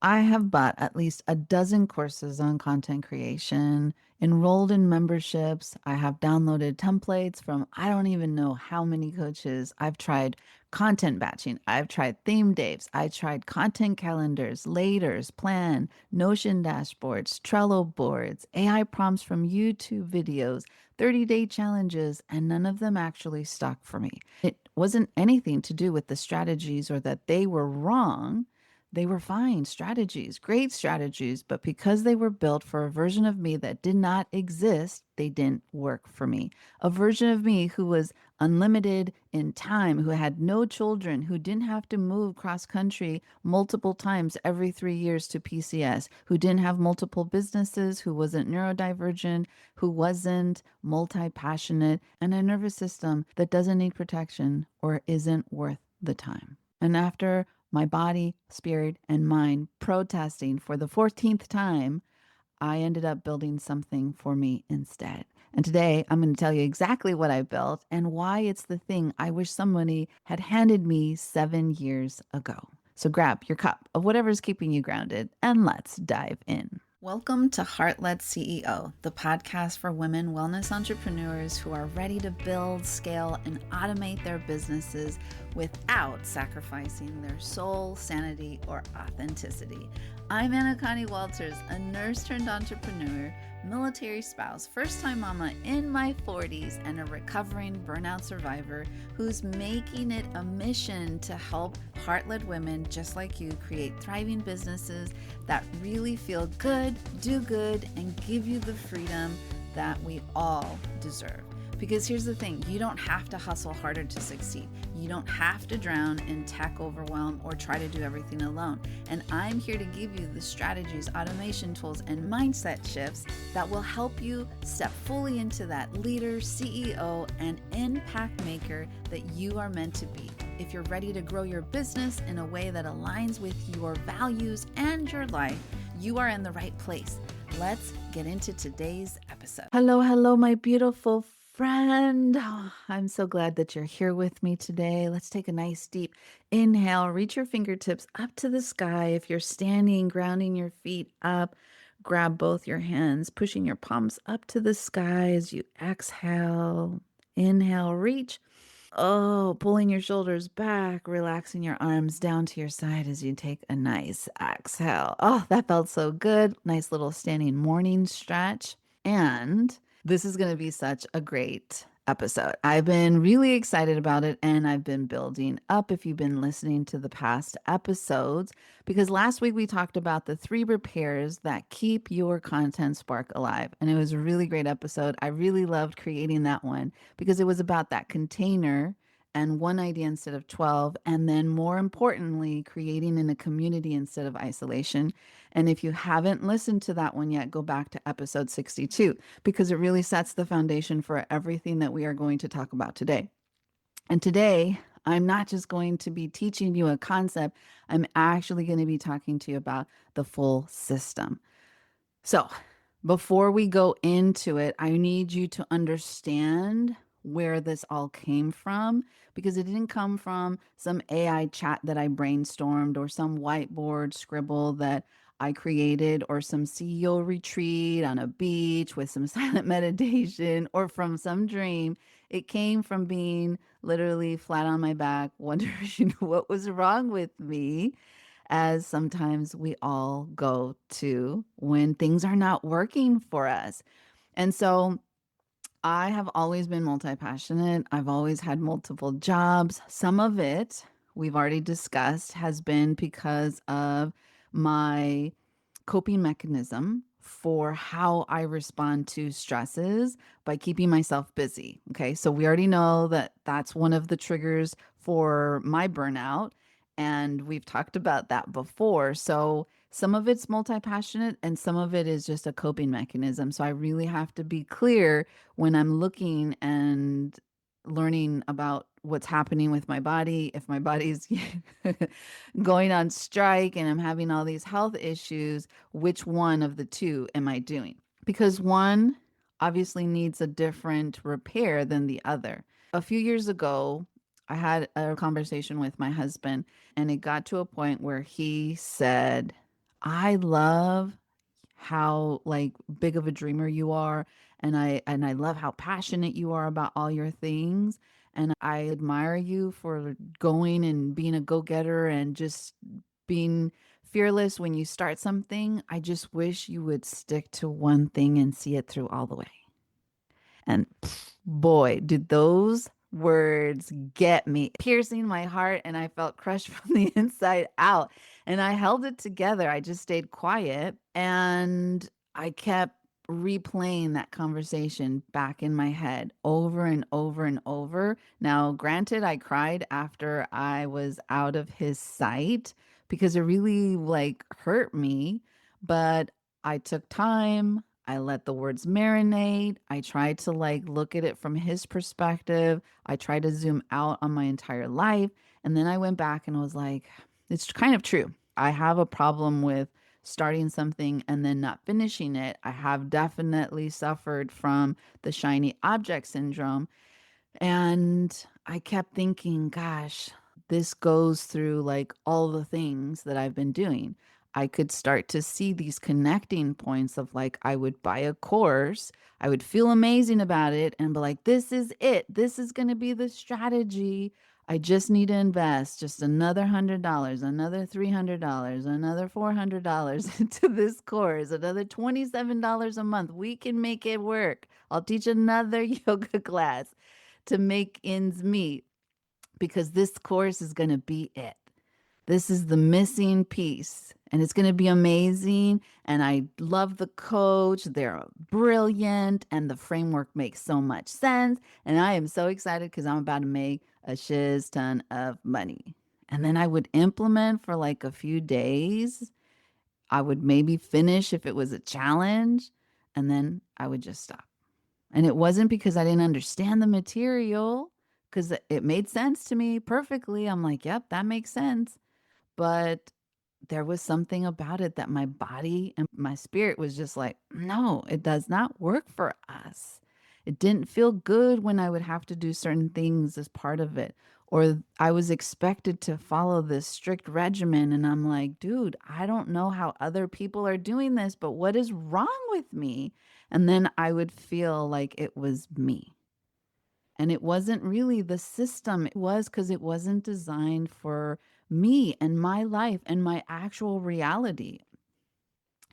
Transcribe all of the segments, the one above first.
I have bought at least a dozen courses on content creation, enrolled in memberships. I have downloaded templates from I don't even know how many coaches. I've tried content batching. I've tried theme days. I tried content calendars, laters, plan, Notion dashboards, Trello boards, AI prompts from YouTube videos, 30-day challenges, and none of them actually stuck for me. It wasn't anything to do with the strategies or that they were wrong. They were fine strategies, great strategies, but because they were built for a version of me that did not exist, they didn't work for me. A version of me who was unlimited in time, who had no children, who didn't have to move cross country multiple times every 3 years to PCS, who didn't have multiple businesses, who wasn't neurodivergent, who wasn't multi passionate, and a nervous system that doesn't need protection or isn't worth the time. And after my body, spirit, and mind protesting for the 14th time, I ended up building something for me instead. And today I'm going to tell you exactly what I built and why it's the thing I wish somebody had handed me 7 years ago. So grab your cup of whatever's keeping you grounded and let's dive in. Welcome to Heart Led CEO, the podcast for women wellness entrepreneurs who are ready to build, scale, and automate their businesses without sacrificing their soul, sanity, or authenticity. I'm Anacani Walters, a nurse turned entrepreneur, military spouse, first time mama in my 40s, and a recovering burnout survivor who's making it a mission to help heart led women just like you create thriving businesses that really feel good, do good, and give you the freedom that we all deserve. Because here's the thing, you don't have to hustle harder to succeed. You don't have to drown in tech overwhelm or try to do everything alone. And I'm here to give you the strategies, automation tools, and mindset shifts that will help you step fully into that leader, CEO, and impact maker that you are meant to be. If you're ready to grow your business in a way that aligns with your values and your life, you are in the right place. Let's get into today's episode. Hello, my beautiful friend. Oh, I'm so glad that you're here with me today. Let's take a nice deep inhale. Reach your fingertips up to the sky. If you're standing, grounding your feet up, grab both your hands, pushing your palms up to the sky as you exhale. Inhale, reach. Oh, pulling your shoulders back, relaxing your arms down to your side as you take a nice exhale. Oh, that felt so good. Nice little standing morning stretch. And this is going to be such a great episode. I've been really excited about it and I've been building up if you've been listening to the past episodes, because last week we talked about the 3 repairs that keep your content spark alive. And it was a really great episode. I really loved creating that one because it was about that container and one idea instead of 12. And then more importantly, creating in a community instead of isolation. And if you haven't listened to that one yet, go back to episode 62 because it really sets the foundation for everything that we are going to talk about today. And today, I'm not just going to be teaching you a concept, I'm actually going to be talking to you about the full system. So, before we go into it, I need you to understand where this all came from because it didn't come from some AI chat that I brainstormed or some whiteboard scribble that I created or some CEO retreat on a beach with some silent meditation or from some dream. It came from being literally flat on my back, wondering what was wrong with me, as sometimes we all go to when things are not working for us. And so I have always been multi passionate. I've always had multiple jobs. Some of it we've already discussed has been because of my coping mechanism for how I respond to stresses by keeping myself busy. Okay. So we already know that that's one of the triggers for my burnout. And we've talked about that before. So some of it's multi passionate and some of it is just a coping mechanism. So I really have to be clear when I'm looking and learning about what's happening with my body. If my body's going on strike and I'm having all these health issues, which one of the two am I doing? Because one obviously needs a different repair than the other. A few years ago, I had a conversation with my husband, and it got to a point where he said, I love how like big of a dreamer you are, and I love how passionate you are about all your things, and I admire you for going and being a go-getter and just being fearless when you start something. I just wish you would stick to one thing and see it through all the way. And boy, did those words get me, piercing my heart, and I felt crushed from the inside out. And I held it together. I just stayed quiet and I kept replaying that conversation back in my head over and over and over. Now, granted, I cried after I was out of his sight because it really like hurt me, but I took time. I let the words marinate. I tried to like look at it from his perspective. I tried to zoom out on my entire life. And then I went back and was like, it's kind of true. I have a problem with starting something and then not finishing it. I have definitely suffered from the shiny object syndrome. And I kept thinking, gosh, this goes through like all the things that I've been doing. I could start to see these connecting points of like, I would buy a course, I would feel amazing about it and be like, this is it. This is going to be the strategy. I just need to invest just another $100, another $300, another $400 into this course, another $27 a month. We can make it work. I'll teach another yoga class to make ends meet because this course is going to be it. This is the missing piece and it's going to be amazing. And I love the coach. They're brilliant and the framework makes so much sense. And I am so excited because I'm about to make a shiz ton of money. And then I would implement for like a few days. I would maybe finish if it was a challenge. And then I would just stop. And it wasn't because I didn't understand the material, because it made sense to me perfectly. I'm like, yep, that makes sense. But there was something about it that my body and my spirit was just like, no, it does not work for us. It didn't feel good when I would have to do certain things as part of it. Or I was expected to follow this strict regimen. And I'm like, dude, I don't know how other people are doing this, but what is wrong with me? And then I would feel like it was me. And it wasn't really the system. It was because it wasn't designed for me and my life and my actual reality.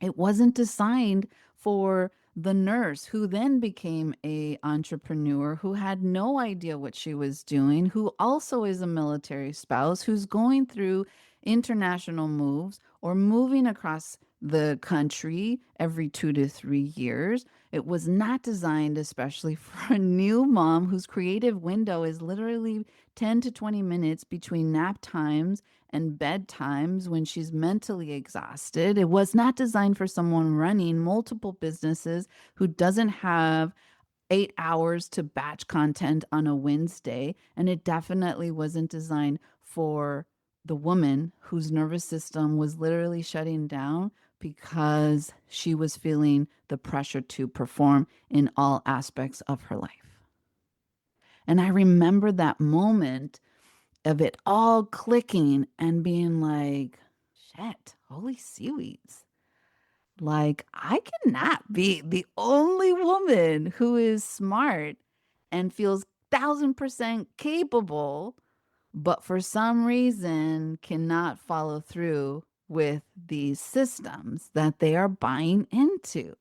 It wasn't designed for the nurse who then became a entrepreneur who had no idea what she was doing, who also is a military spouse, who's going through international moves or moving across the country every 2 to 3 years. It was not designed especially for a new mom whose creative window is literally 10 to 20 minutes between nap times and bedtimes when she's mentally exhausted. It was not designed for someone running multiple businesses who doesn't have 8 hours to batch content on a Wednesday. And it definitely wasn't designed for the woman whose nervous system was literally shutting down because she was feeling the pressure to perform in all aspects of her life. And I remember that moment of it all clicking and being like, shit, holy seaweeds. Like, I cannot be the only woman who is smart and feels 1000% capable, but for some reason cannot follow through with these systems that they are buying into.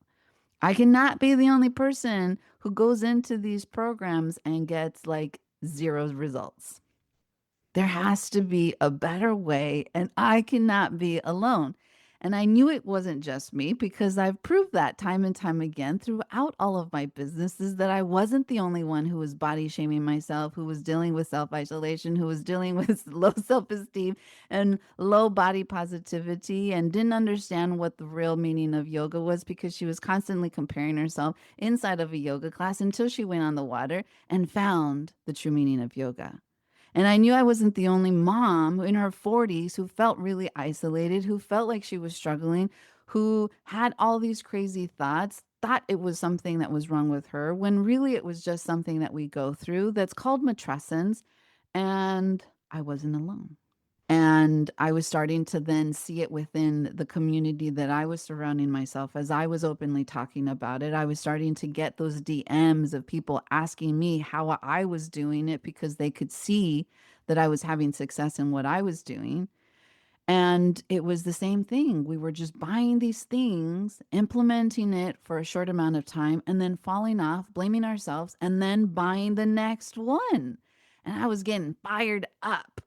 I cannot be the only person who goes into these programs and gets like zero results. There has to be a better way, and I cannot be alone. And I knew it wasn't just me because I've proved that time and time again throughout all of my businesses that I wasn't the only one who was body shaming myself, who was dealing with self isolation, who was dealing with low self esteem and low body positivity, and didn't understand what the real meaning of yoga was because she was constantly comparing herself inside of a yoga class until she went on the water and found the true meaning of yoga. And I knew I wasn't the only mom in her 40s who felt really isolated, who felt like she was struggling, who had all these crazy thoughts, thought it was something that was wrong with her, when really it was just something that we go through that's called matrescence. And I wasn't alone. And I was starting to then see it within the community that I was surrounding myself as I was openly talking about it. I was starting to get those DMs of people asking me how I was doing it because they could see that I was having success in what I was doing. And it was the same thing. We were just buying these things, implementing it for a short amount of time, and then falling off, blaming ourselves, and then buying the next one. And I was getting fired up.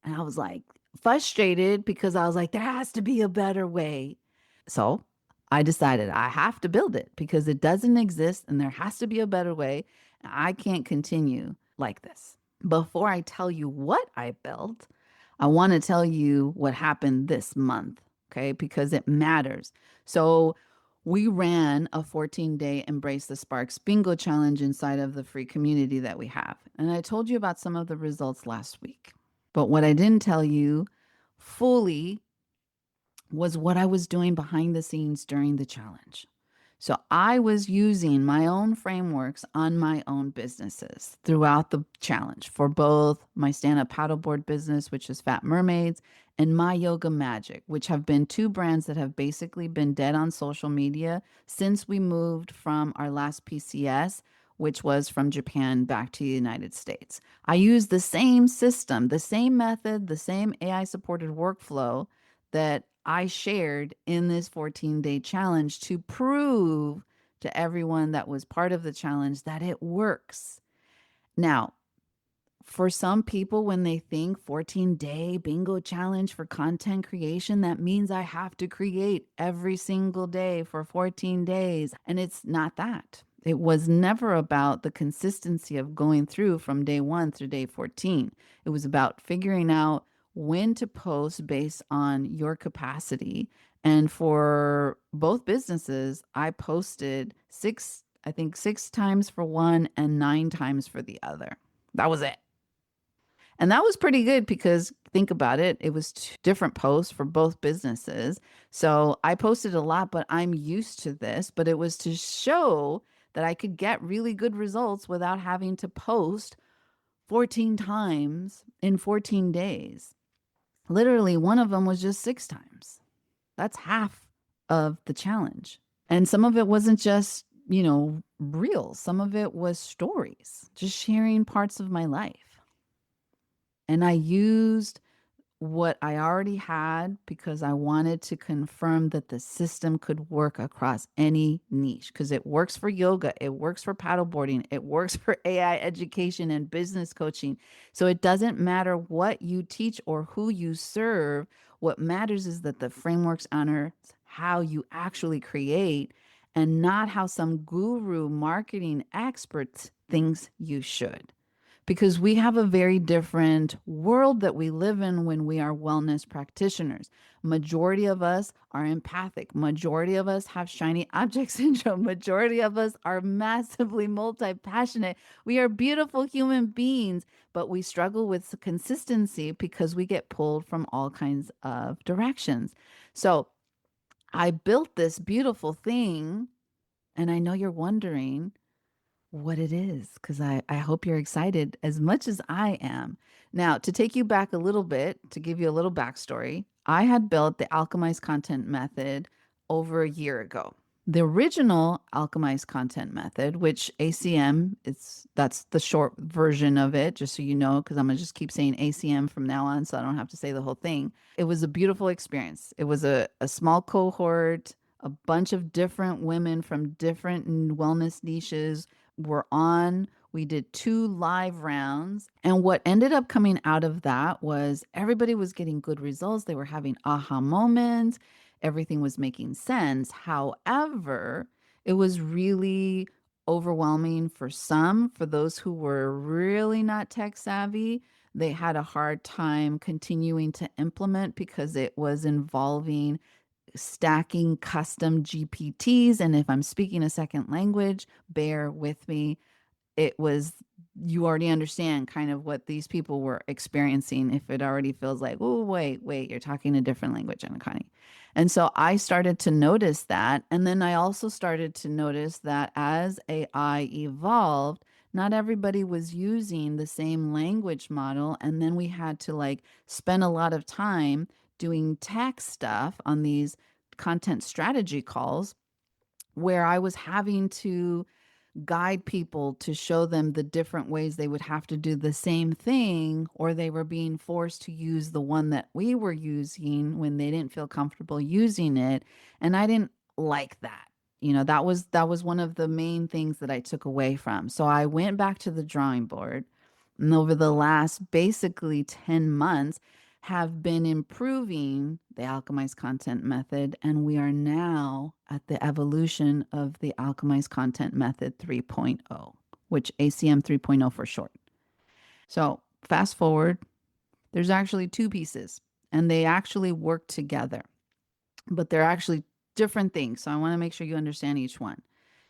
And I was like frustrated because I was like, there has to be a better way. So I decided I have to build it because it doesn't exist and there has to be a better way. I can't continue like this. Before I tell you what I built, I want to tell you what happened this month, okay? Because it matters. So we ran a 14-day Embrace the Sparks bingo challenge inside of the free community that we have. And I told you about some of the results last week. But what I didn't tell you fully was what I was doing behind the scenes during the challenge. So I was using my own frameworks on my own businesses throughout the challenge for both my stand-up paddleboard business, which is Fat Mermaids, and my Yoga Magic, which have been two brands that have basically been dead on social media since we moved from our last PCS, which was from Japan back to the United States. I use the same system, the same method, the same AI supported workflow that I shared in this 14-day challenge to prove to everyone that was part of the challenge that it works. Now, for some people, when they think 14-day bingo challenge for content creation, that means I have to create every single day for 14 days. And it's not that. It was never about the consistency of going through from day 1 through day 14. It was about figuring out when to post based on your capacity. And for both businesses, I posted I think 6 times for one and 9 times for the other. That was it. And that was pretty good because think about it, it was two different posts for both businesses. So I posted a lot, but I'm used to this. But it was to show that I could get really good results without having to post 14 times in 14 days. Literally, one of them was just 6 times. That's half of the challenge. And some of it wasn't just, real, some of it was stories, just sharing parts of my life. And I used what I already had because I wanted to confirm that the system could work across any niche because it works for yoga, it works for paddleboarding, it works for AI education and business coaching. So it doesn't matter what you teach or who you serve. What matters is that the frameworks honor how you actually create and not how some guru marketing expert thinks you should because we have a very different world that we live in when we are wellness practitioners. Majority of us are empathic. Majority of us have shiny object syndrome. Majority of us are massively multi-passionate. We are beautiful human beings, but we struggle with consistency because we get pulled from all kinds of directions. So I built this beautiful thing, and I know you're wondering what it is because I hope you're excited as much as I am. Now, to take you back a little bit, to give you a little backstory, I had built the Alchemized content method over a year ago. The original Alchemized content method, which ACM, that's the short version of it, just so you know, because I'm gonna just keep saying ACM from now on, so I don't have to say the whole thing. It was a beautiful experience. It was a small cohort, a bunch of different women from different wellness niches were on. We did 2 live rounds. And what ended up coming out of that was everybody was getting good results. They were having aha moments. Everything was making sense. However, it was really overwhelming for some. For those who were really not tech savvy, they had a hard time continuing to implement because it was involving stacking custom GPTs. And if I'm speaking a second language, bear with me. It was, you already understand kind of what these people were experiencing if it already feels like, oh, wait, you're talking a different language, Anacani. And so I started to notice that. And then I also started to notice that as AI evolved, not everybody was using the same language model. And then we had to like spend a lot of time doing tech stuff on these content strategy calls where I was having to guide people to show them the different ways they would have to do the same thing, or they were being forced to use the one that we were using when they didn't feel comfortable using it. And I didn't like that. That was one of the main things that I took away from. So I went back to the drawing board, and over the last basically 10 months have been improving the alchemized content method, and we are now at the evolution of the alchemized content method 3.0, which ACM 3.0 for short. So fast forward, there's actually two pieces, and they actually work together, but they're actually different things. So I want to make sure you understand each one.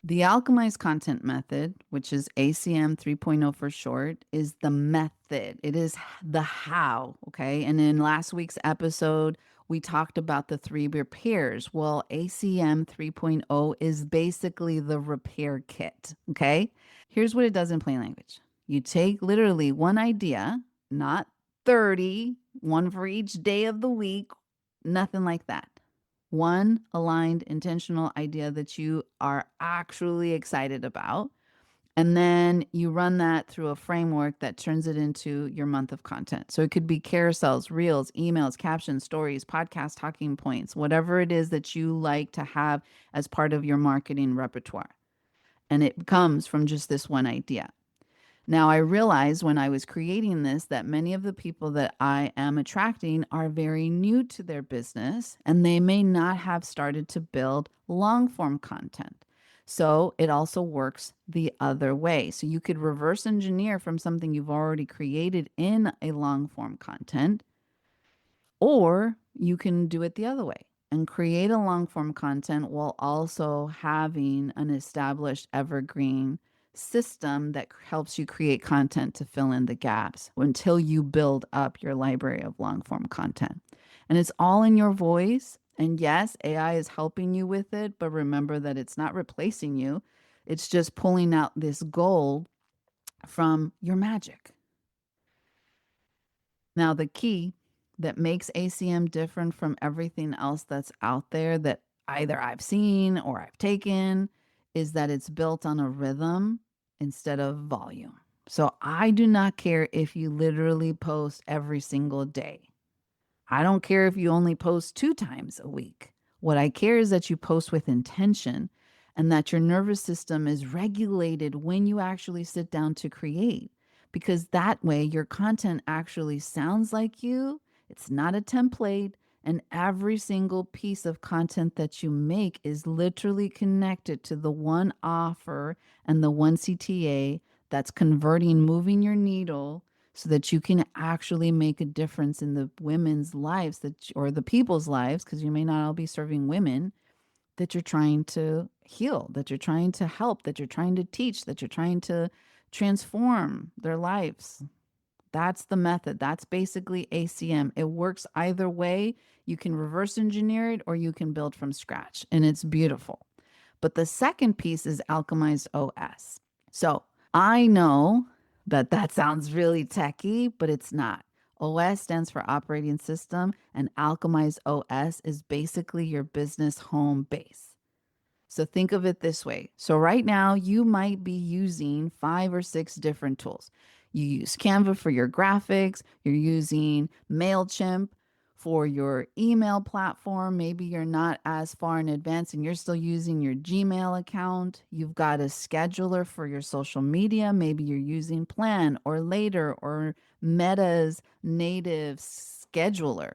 The alchemized content method, which is ACM 3.0 for short, is the method. It is the how, okay? And in last week's episode, we talked about the three repairs. Well, ACM 3.0 is basically the repair kit, okay? Here's what it does in plain language. You take literally one idea, not 30, one for each day of the week, nothing like that. One aligned, intentional idea that you are actually excited about. And then you run that through a framework that turns it into your month of content. So it could be carousels, reels, emails, captions, stories, podcast talking points, whatever it is that you like to have as part of your marketing repertoire. And it comes from just this one idea. Now, I realized when I was creating this that many of the people that I am attracting are very new to their business, and they may not have started to build long form content. So it also works the other way. So you could reverse engineer from something you've already created in a long form content, or you can do it the other way and create a long form content while also having an established evergreen system that helps you create content to fill in the gaps until you build up your library of long form content. And it's all in your voice. And yes, AI is helping you with it, but remember that it's not replacing you. It's just pulling out this gold from your magic. Now, the key that makes ACM different from everything else that's out there that either I've seen or I've taken is that it's built on a rhythm instead of volume. So I do not care if you literally post every single day. I don't care if you only post 2 times a week. What I care is that you post with intention and that your nervous system is regulated when you actually sit down to create. Because that way, your content actually sounds like you. It's not a template. And every single piece of content that you make is literally connected to the one offer and the one CTA that's converting, moving your needle so that you can actually make a difference in the women's lives or the people's lives, because you may not all be serving women that you're trying to heal, that you're trying to help, that you're trying to teach, that you're trying to transform their lives. That's the method. That's basically ACM. It works either way. You can reverse engineer it or you can build from scratch, and it's beautiful. But the second piece is Alchemized OS. So I know that that sounds really techy, but it's not. OS stands for operating system, and Alchemized OS is basically your business home base. So think of it this way. So right now you might be using 5 or 6 different tools. You use Canva for your graphics, you're using MailChimp for your email platform. Maybe you're not as far in advance and you're still using your Gmail account. You've got a scheduler for your social media. Maybe you're using Plan or Later or Meta's native scheduler.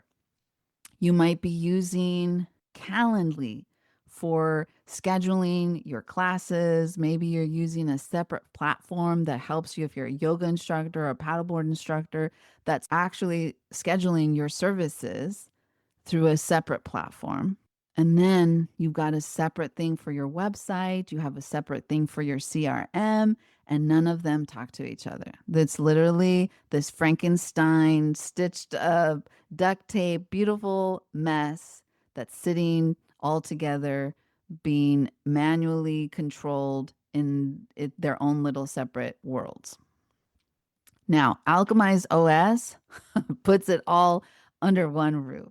You might be using Calendly for scheduling your classes. Maybe you're using a separate platform that helps you if you're a yoga instructor or a paddleboard instructor that's actually scheduling your services through a separate platform. And then you've got a separate thing for your website, you have a separate thing for your CRM, and none of them talk to each other. That's literally this Frankenstein stitched up, duct tape, beautiful mess that's sitting all together, being manually controlled in their own little separate worlds. Now, Alchemized OS puts it all under one roof.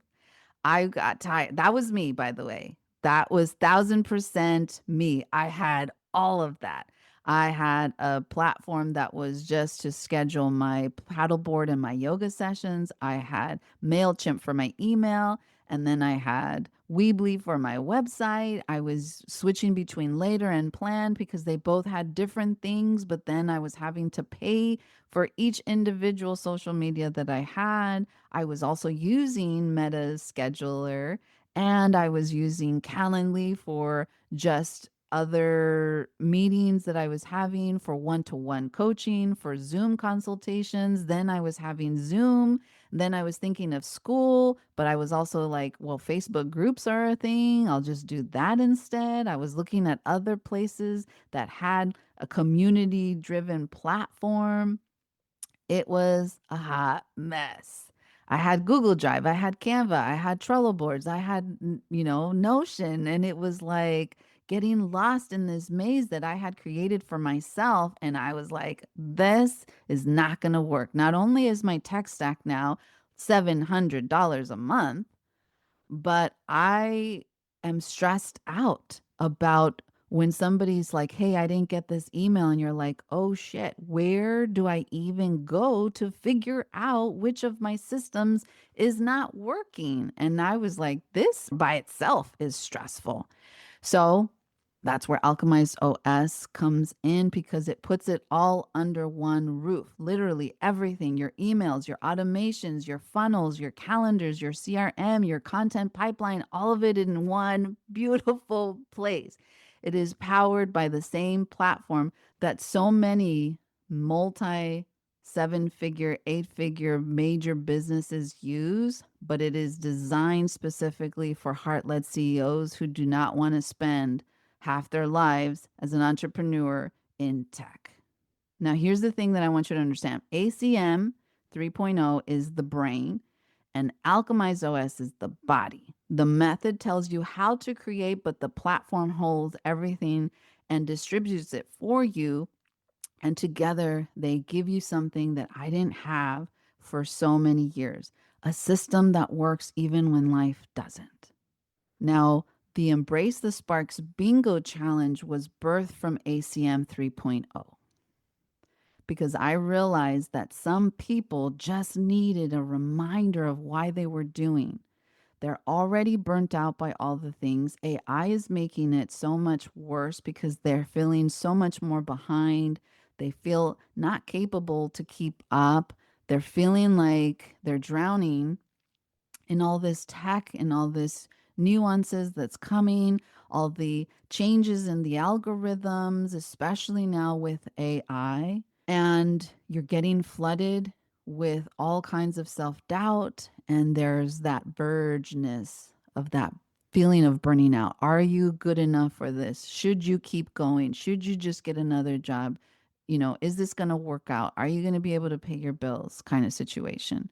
I got tired. That was me, by the way. That was 1000% me. I had all of that. I had a platform that was just to schedule my paddleboard and my yoga sessions. I had MailChimp for my email. And then I had Weebly for my website. I was switching between Later and Plan because they both had different things, but then I was having to pay for each individual social media that I had. I was also using Meta's scheduler, and I was using Calendly for just other meetings that I was having for one-to-one coaching, for Zoom consultations. Then I was having Zoom. Then I was thinking of school, but I was also like, well, Facebook groups are a thing. I'll just do that instead. I was looking at other places that had a community driven platform. It was a hot mess. I had Google Drive, I had Canva, I had Trello boards, I had, Notion, and it was like getting lost in this maze that I had created for myself. And I was like, this is not going to work. Not only is my tech stack now $700 a month, but I am stressed out about when somebody's like, hey, I didn't get this email. And you're like, oh shit, where do I even go to figure out which of my systems is not working? And I was like, this by itself is stressful. So that's where Alchemized OS comes in because it puts it all under one roof. Literally everything, your emails, your automations, your funnels, your calendars, your CRM, your content pipeline, all of it in one beautiful place. It is powered by the same platform that so many multi seven figure, eight figure major businesses use, but it is designed specifically for heart led CEOs who do not want to spend half their lives as an entrepreneur in tech. Now, here's the thing that I want you to understand: ACM 3.0 is the brain, and Alchemized OS is the body. The method tells you how to create, but the platform holds everything and distributes it for you. And together, they give you something that I didn't have for so many years, a system that works even when life doesn't. Now, the Embrace the Sparks Bingo Challenge was birthed from ACM 3.0 because I realized that some people just needed a reminder of why they were doing. They're already burnt out by all the things. AI is making it so much worse because they're feeling so much more behind. They feel not capable to keep up. They're feeling like they're drowning in all this tech and all this nuances that's coming, all the changes in the algorithms, especially now with AI. And you're getting flooded with all kinds of self doubt. And there's that vergeness of that feeling of burning out. Are you good enough for this? Should you keep going? Should you just get another job? Is this going to work out? Are you going to be able to pay your bills kind of situation?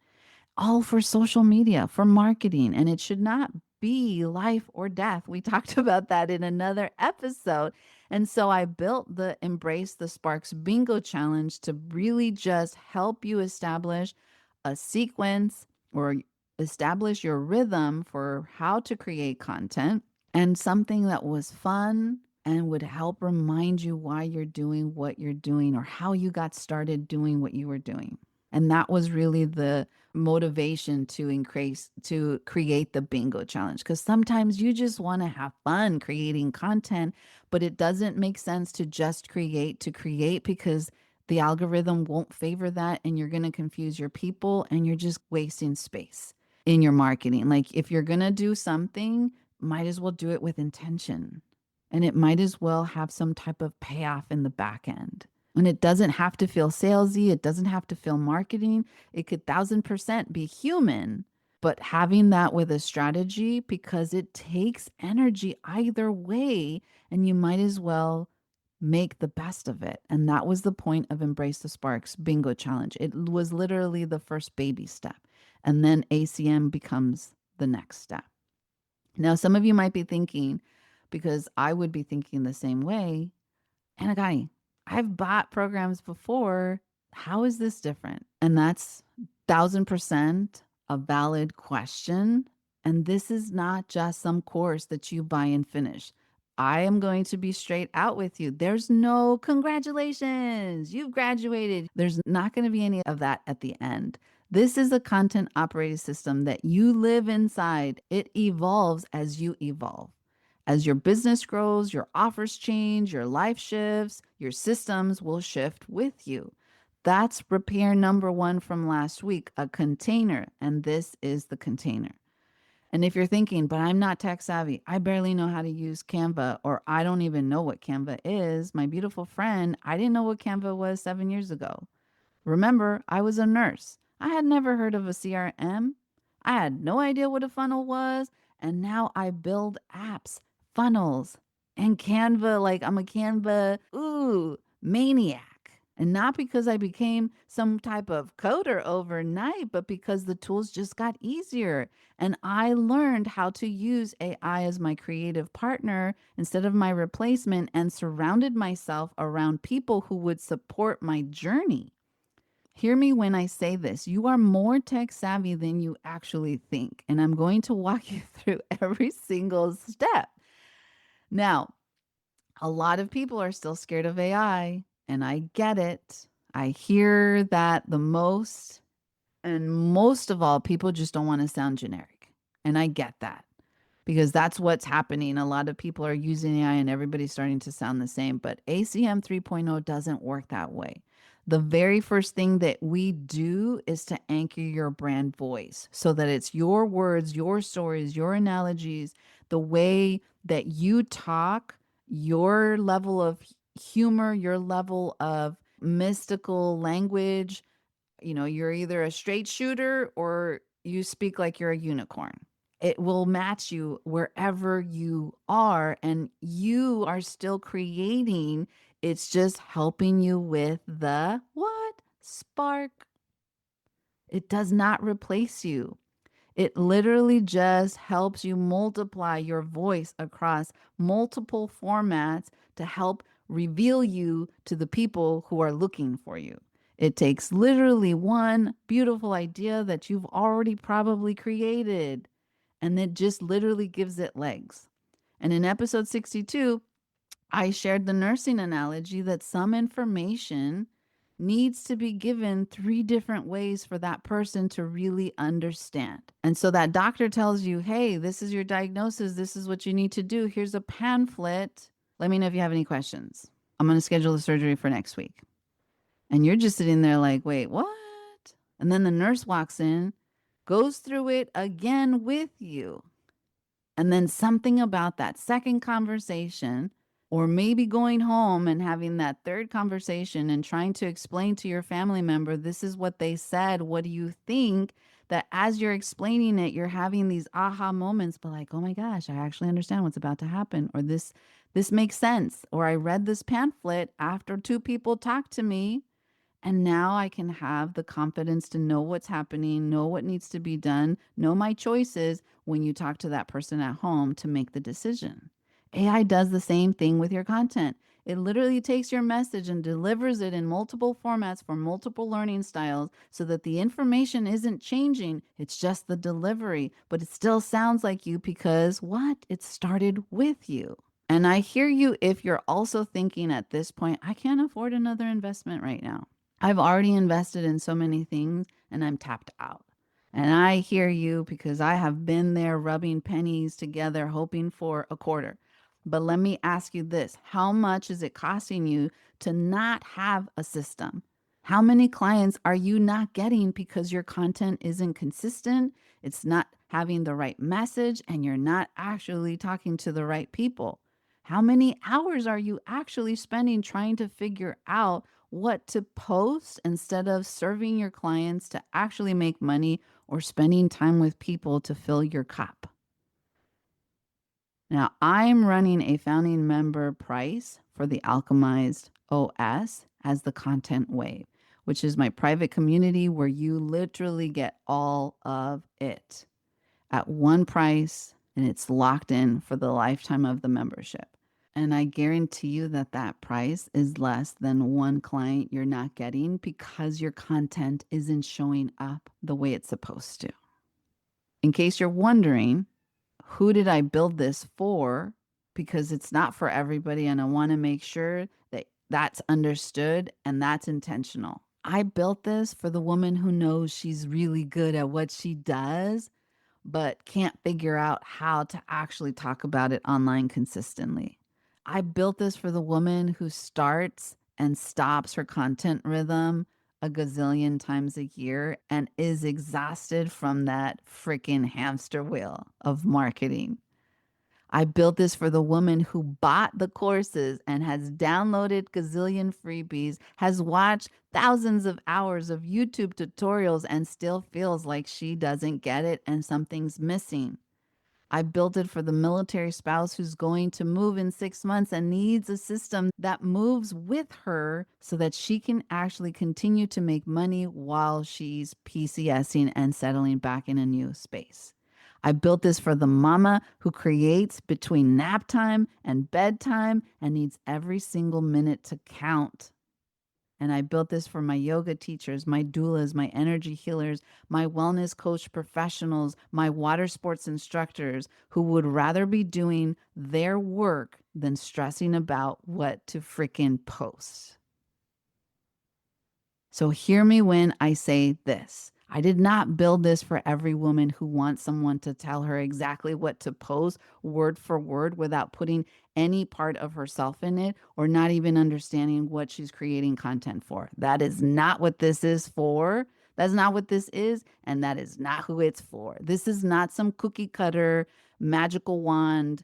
All for social media, for marketing. And it should not be life or death. We talked about that in another episode. And so I built the Embrace the Sparks Bingo Challenge to really just help you establish a sequence or establish your rhythm for how to create content and something that was fun and would help remind you why you're doing what you're doing or how you got started doing what you were doing. And that was really the motivation to create the bingo challenge, because sometimes you just want to have fun creating content, but it doesn't make sense to just create to create because the algorithm won't favor that and you're going to confuse your people and you're just wasting space in your marketing. Like if you're going to do something, might as well do it with intention, and it might as well have some type of payoff in the back end. And it doesn't have to feel salesy. It doesn't have to feel marketing. It could 1000% be human, but having that with a strategy, because it takes energy either way, and you might as well make the best of it. And that was the point of Embrace the Sparks Bingo Challenge. It was literally the first baby step. And then ACM becomes the next step. Now, some of you might be thinking, because I would be thinking the same way, Anacani, I've bought programs before. How is this different? And that's 1000% a valid question. And this is not just some course that you buy and finish. I am going to be straight out with you. There's no congratulations, you've graduated. There's not going to be any of that at the end. This is a content operating system that you live inside. It evolves as you evolve. As your business grows, your offers change, your life shifts, your systems will shift with you. That's repair number one from last week, a container. And this is the container. And if you're thinking, but I'm not tech savvy, I barely know how to use Canva, or I don't even know what Canva is, my beautiful friend, I didn't know what Canva was 7 years ago. Remember, I was a nurse. I had never heard of a CRM. I had no idea what a funnel was. And now I build apps, funnels, and Canva. Like I'm a Canva, maniac. And not because I became some type of coder overnight, but because the tools just got easier. And I learned how to use AI as my creative partner instead of my replacement and surrounded myself around people who would support my journey. Hear me when I say this. You are more tech savvy than you actually think. And I'm going to walk you through every single step. Now, a lot of people are still scared of AI, and I get it. I hear that the most, and most of all, people just don't want to sound generic. And I get that because that's what's happening. A lot of people are using AI and everybody's starting to sound the same, but ACM 3.0 doesn't work that way. The very first thing that we do is to anchor your brand voice so that it's your words, your stories, your analogies, the way that you talk, your level of humor, your level of mystical language. You're either a straight shooter or you speak like you're a unicorn. It will match you wherever you are, and you are still creating. It's just helping you with the what? Spark. It does not replace you. It literally just helps you multiply your voice across multiple formats to help reveal you to the people who are looking for you. It takes literally one beautiful idea that you've already probably created, and it just literally gives it legs. And in episode 62, I shared the nursing analogy that some information needs to be given three different ways for that person to really understand. And so that doctor tells you, hey, this is your diagnosis. This is what you need to do. Here's a pamphlet. Let me know if you have any questions. I'm going to schedule the surgery for next week. And you're just sitting there like, wait, what? And then the nurse walks in, goes through it again with you. And then something about that second conversation, or maybe going home and having that third conversation and trying to explain to your family member, this is what they said. What do you think? That as you're explaining it, you're having these aha moments, but like, oh my gosh, I actually understand what's about to happen. Or this makes sense. Or I read this pamphlet after two people talked to me. And now I can have the confidence to know what's happening, know what needs to be done, know my choices when you talk to that person at home to make the decision. AI does the same thing with your content. It literally takes your message and delivers it in multiple formats for multiple learning styles so that the information isn't changing. It's just the delivery, but it still sounds like you because what? It started with you. And I hear you if you're also thinking at this point, I can't afford another investment right now. I've already invested in so many things and I'm tapped out. And I hear you because I have been there rubbing pennies together, hoping for a quarter. But let me ask you this. How much is it costing you to not have a system? How many clients are you not getting because your content isn't consistent? It's not having the right message and you're not actually talking to the right people. How many hours are you actually spending trying to figure out what to post instead of serving your clients to actually make money or spending time with people to fill your cup? Now, I'm running a founding member price for the Alchemized OS as the content wave, which is my private community where you literally get all of it at one price and it's locked in for the lifetime of the membership. And I guarantee you that that price is less than one client you're not getting because your content isn't showing up the way it's supposed to. In case you're wondering, who did I build this for? Because it's not for everybody. And I want to make sure that that's understood and that's intentional. I built this for the woman who knows she's really good at what she does, but can't figure out how to actually talk about it online consistently. I built this for the woman who starts and stops her content rhythm a gazillion times a year and is exhausted from that freaking hamster wheel of marketing. I built this for the woman who bought the courses and has downloaded gazillion freebies, has watched thousands of hours of YouTube tutorials, and still feels like she doesn't get it and something's missing. I built it for the military spouse who's going to move in 6 months and needs a system that moves with her so that she can actually continue to make money while she's PCSing and settling back in a new space. I built this for the mama who creates between nap time and bedtime and needs every single minute to count. And I built this for my yoga teachers, my doulas, my energy healers, my wellness coach professionals, my water sports instructors who would rather be doing their work than stressing about what to freaking post. So hear me when I say this. I did not build this for every woman who wants someone to tell her exactly what to post word for word without putting any part of herself in it or not even understanding what she's creating content for. That is not what this is for. That's not what this is. And that is not who it's for. This is not some cookie cutter magical wand,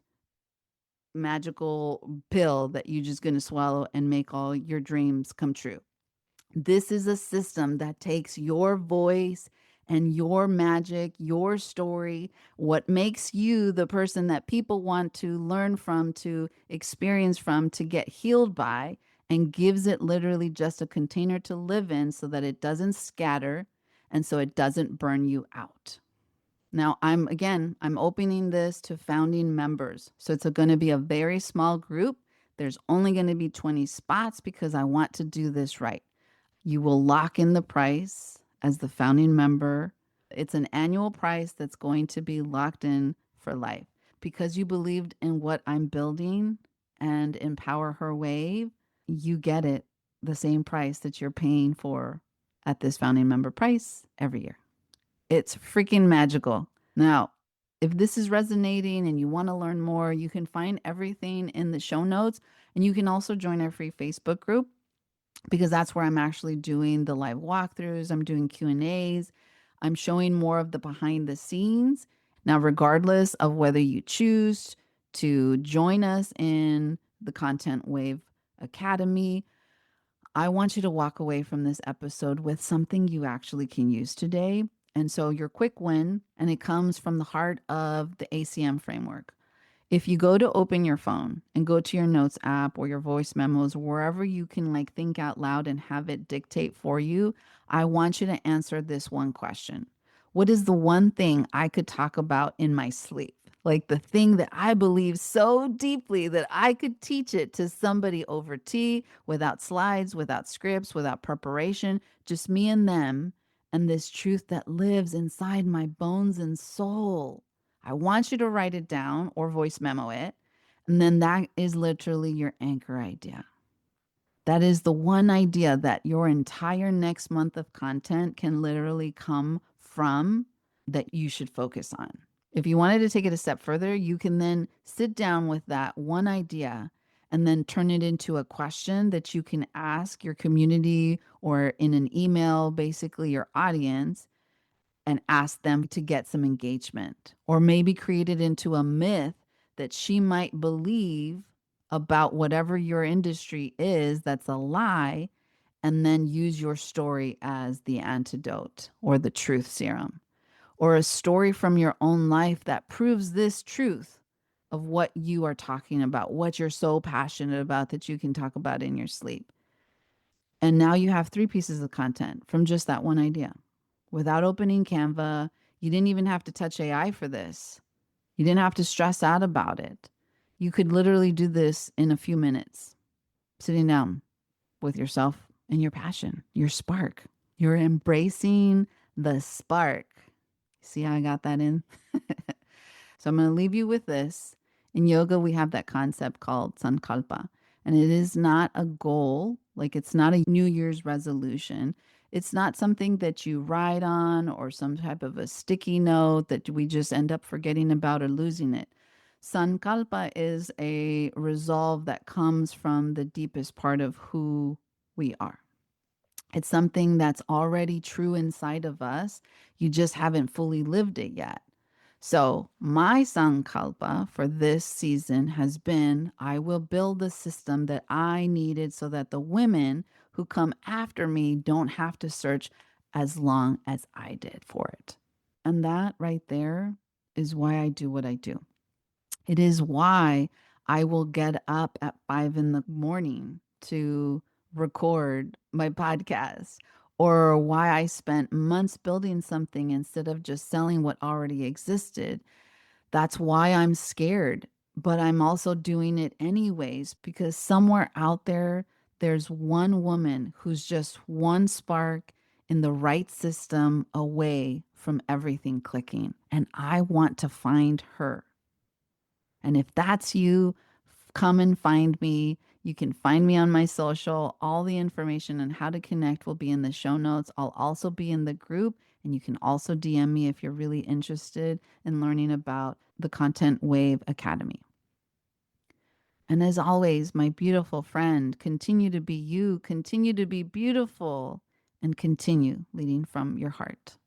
magical pill that you're just going to swallow and make all your dreams come true. This is a system that takes your voice and your magic, your story, what makes you the person that people want to learn from, to experience from, to get healed by, and gives it literally just a container to live in so that it doesn't scatter and so it doesn't burn you out. Now, I'm opening this to founding members. So it's going to be a very small group. There's only going to be 20 spots because I want to do this right. You will lock in the price as the founding member. It's an annual price that's going to be locked in for life. Because you believed in what I'm building and Empower Her Wave, you get it the same price that you're paying for at this founding member price every year. It's freaking magical. Now, if this is resonating and you want to learn more, you can find everything in the show notes. And you can also join our free Facebook group because that's where I'm actually doing the live walkthroughs. I'm doing Q&As. I'm showing more of the behind the scenes. Now, regardless of whether you choose to join us in the Content Wave Academy, I want you to walk away from this episode with something you actually can use today. And so your quick win, and it comes from the heart of the ACM framework. If you go to open your phone and go to your notes app or your voice memos, wherever you can like think out loud and have it dictate for you, I want you to answer this one question. What is the one thing I could talk about in my sleep? Like the thing that I believe so deeply that I could teach it to somebody over tea, without slides, without scripts, without preparation, just me and them, and this truth that lives inside my bones and soul. I want you to write it down or voice memo it. And then that is literally your anchor idea. That is the one idea that your entire next month of content can literally come from that you should focus on. If you wanted to take it a step further, you can then sit down with that one idea and then turn it into a question that you can ask your community or in an email, basically your audience, and ask them to get some engagement, or maybe create it into a myth that she might believe about whatever your industry is that's a lie, and then use your story as the antidote or the truth serum, or a story from your own life that proves this truth of what you are talking about, what you're so passionate about that you can talk about in your sleep. And now you have 3 pieces of content from just that one idea. Without opening Canva, you didn't even have to touch AI for this. You didn't have to stress out about it. You could literally do this in a few minutes, sitting down with yourself and your passion, your spark. You're embracing the spark. See how I got that in? So I'm going to leave you with this. In yoga, we have that concept called sankalpa, and it is not a goal, like it's not a New Year's resolution. It's not something that you write on or some type of a sticky note that we just end up forgetting about or losing it. Sankalpa is a resolve that comes from the deepest part of who we are. It's something that's already true inside of us. You just haven't fully lived it yet. So, my sankalpa for this season has been I will build the system that I needed so that the women who come after me don't have to search as long as I did for it. And that right there is why I do what I do. It is why I will get up at 5 in the morning to record my podcast, or why I spent months building something instead of just selling what already existed. That's why I'm scared, but I'm also doing it anyways because somewhere out there, there's one woman who's just one spark in the right system away from everything clicking. And I want to find her. And if that's you, come and find me. You can find me on my social. All the information on how to connect will be in the show notes. I'll also be in the group, and you can also DM me if you're really interested in learning about the Content Wave Academy. And as always, my beautiful friend, continue to be you, continue to be beautiful, and continue leading from your heart.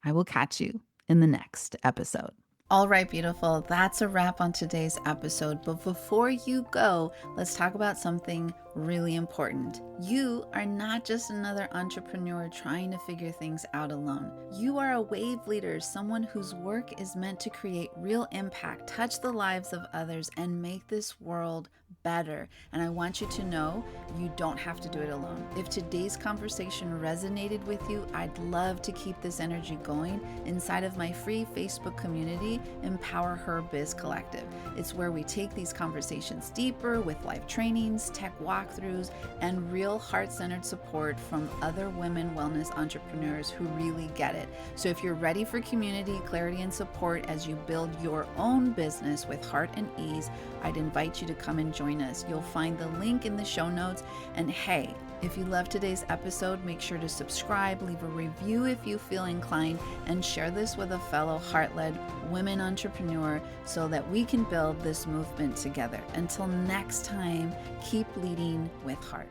I will catch you in the next episode. All right, beautiful. That's a wrap on today's episode. But before you go, let's talk about something really important. You are not just another entrepreneur trying to figure things out alone. You are a wave leader, someone whose work is meant to create real impact, touch the lives of others, and make this world better. And I want you to know you don't have to do it alone. If today's conversation resonated with you, I'd love to keep this energy going inside of my free Facebook community, Empower Her Biz Collective. It's where we take these conversations deeper with live trainings, tech walkthroughs, and real heart-centered support from other women wellness entrepreneurs who really get it. So if you're ready for community, clarity, and support as you build your own business with heart and ease, I'd invite you to come and join us. You'll find the link in the show notes. And hey, if you loved today's episode, make sure to subscribe, leave a review if you feel inclined, and share this with a fellow heart-led women entrepreneur so that we can build this movement together. Until next time, keep leading with heart.